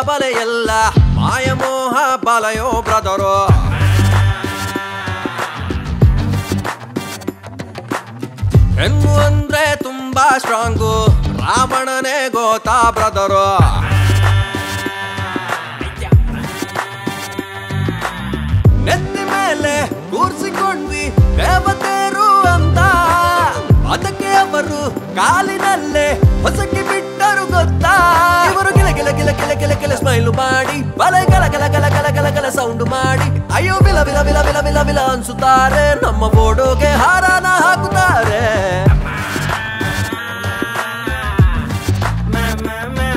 ಅಬಲೆ ಎಲ್ಲ ಮಾಯಮೋಹ ಬಲಯೋ ಬ್ರದರು ಹೆಣ್ಣು ಅಂದ್ರೆ ತುಂಬಾ ಸ್ಟ್ರಾಂಗು ರಾವಣನೇ ಗೋತಾ ಬ್ರದರು ನೆತ್ತಿ ಮೇಲೆ ಕೂರ್ಸಿಕೊಂಡ್ವಿ ದೇವತೆರು ಅಂತ ಅದಕ್ಕೆ ಅವರು ಕಾಲಿನಲ್ಲೇ ಹೊಸಕಿ ಬಿಟ್ಟರು ಗೊತ್ತಾ ಇವರು ಗಿಲ ಗಿಲ ಗಿಲ ಗಿಲ ಗಿಲ ಗಿಲ ಸ್ಮೈಲು ಮಾಡಿ ಬಲೆ ಗಲ ಗಲ ಗಲ ಗಲ ಗಲ ಗಲ ಸೌಂಡ್ ಮಾಡಿ ಅಯ್ಯೋ ಬಿಲ ಬಿಲ ಬಿಲ ಬಿಲ ಬಿಲ ಬಿಲ ಅನ್ಸುತ್ತಾರೆ ನಮ್ಮ ಬೋಡೋಗೆ ಹಾರಾನ ಹಾಕುತ್ತಾರೆ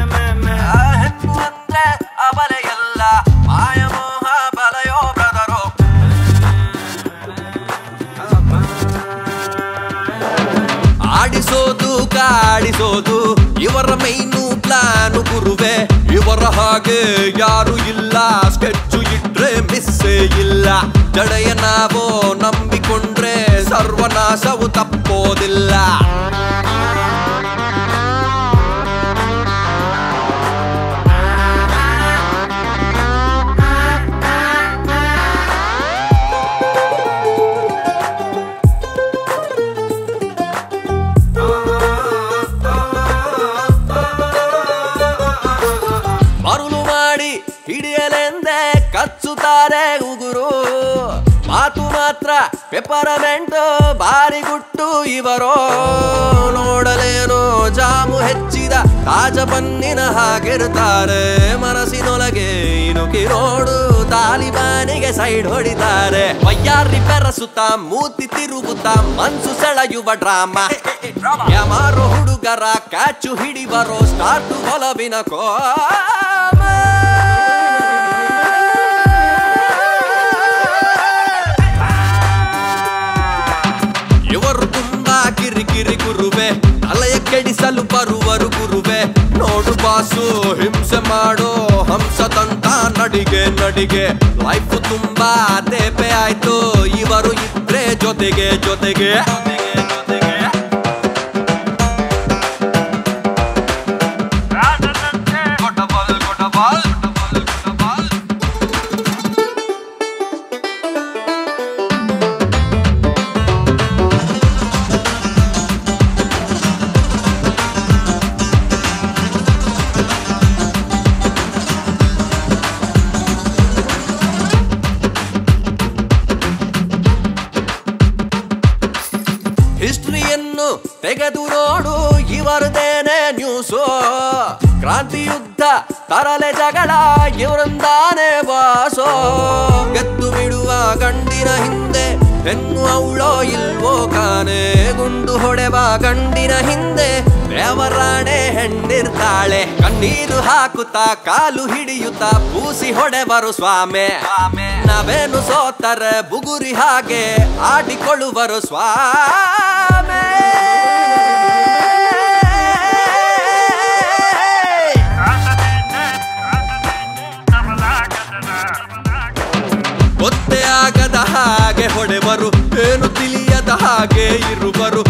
ಹೆಣ್ಣು ಅಂದ್ರೆ ಅಬಲೆ ಎಲ್ಲ ಮಾಯಮೋಹ ಬಲಯೋ ಬ್ರದರು ಆಡಿಸೋದು ಕಾಡಿಸೋದು ಇವರ ಮೈನು ಪ್ಲಾನು ಗುರುವೆ ಇವರ ಹಾಗೆ ಯಾರು ಇಲ್ಲ ಸ್ಕೆಚ್ಚು ಇಟ್ರೆ ಮಿಸ್ಸೇ ಇಲ್ಲ ಜಡೆಯ ನಾವೋ ನಂಬಿಕೊಂಡ್ರೆ ಸರ್ವನಾಶವು ತಪ್ಪೋದಿಲ್ಲ ಹಿಡಿಯಲೆಂದೇ ಕಚ್ಚುತ್ತಾರೆ ಉಗುರು ಮಾತು ಮಾತ್ರ ಪೆಪರಮೆಂಟು ಬಾರಿ ಗುಟ್ಟು ಇವರು ನೋಡಲೇನೋ ಜಾಮು ಹೆಚ್ಚಿದ ತಾಜ ಬನ್ನಿನ ಹಾಗಿರುತ್ತಾರೆ ಮನಸ್ಸಿನೊಳಗೆ ಇನುಕಿ ನೋಡು ತಾಲಿಬಾನಿಗೆ ಸೈಡ್ ಹೊಡಿತಾರೆ ವಯ್ಯಾರಿ ಬೆರಸುತ್ತ ಮೂತಿ ತಿರುಗುತ್ತ ಮನ್ಸು ಸೆಳೆಯುವ ಡ್ರಾಮಾ ಯಮಾರು ಹುಡುಗರ ಕ್ಯಾಚು ಹಿಡಿಬರೋ ಸ್ಟಾರ್ಟು ಒಲವಿನ ಕೋಮ ಇವರು ತುಂಬಾ ಕಿರಿಕಿರಿ ಗುರುವೆ ತಲೆಯ ಕೆಡಿಸಲು ಬರುವರು ಗುರುವೆ ನೋಡು ಬಾಸು ಹಿಂಸೆ ಮಾಡೋ ಹಂಸದಂತ ನಡಿಗೆ ನಡಿಗೆ ಲೈಫ್ ತುಂಬಾ ತೇಪೆ ಆಯ್ತು ಇವರು ಇದ್ರೆ ಜೊತೆಗೆ ಜೊತೆಗೆ ಹಿಸ್ಟ್ರಿಯನ್ನು ತೆಗೆದು ನೋಡು ಇವರದೇನೆ ನ್ಯೂಸು ಕ್ರಾಂತಿ ಯುದ್ಧ ತರಲೆ ಜಗಳ ಇವರಂದಾನೆ ಬಾಸೋ ಗೆದ್ದು ಬಿಡುವ ಗಂಡಿನ ಹಿಂದೆ ಹೆಣ್ಣು ಅವಳೋ ಇಲ್ವೋ ಕಾನೆ ಗುಂಡು ಹೊಡೆವ ಗಂಡಿನ ಹಿಂದೆ ದೇವರಾಣೆ ಹೆಣ್ಣಿರ್ತಾಳೆ ಕಣ್ಣೀರು ಹಾಕುತ್ತಾ ಕಾಲು ಹಿಡಿಯುತ್ತಾ ಪೂಸಿ ಹೊಡೆವರು ಸ್ವಾಮಿ ನಾವೇನು ಸೋತರೆ ಬುಗುರಿ ಹಾಗೆ ಆಡಿಕೊಳ್ಳುವರು ಸ್ವಾಮಿ ಗೊತ್ತೇ ಆಗದ ಹಾಗೆ ಹೊಡೆವರು ಏನು ತಿಳಿಯದ ಹಾಗೆ ಇರುವರು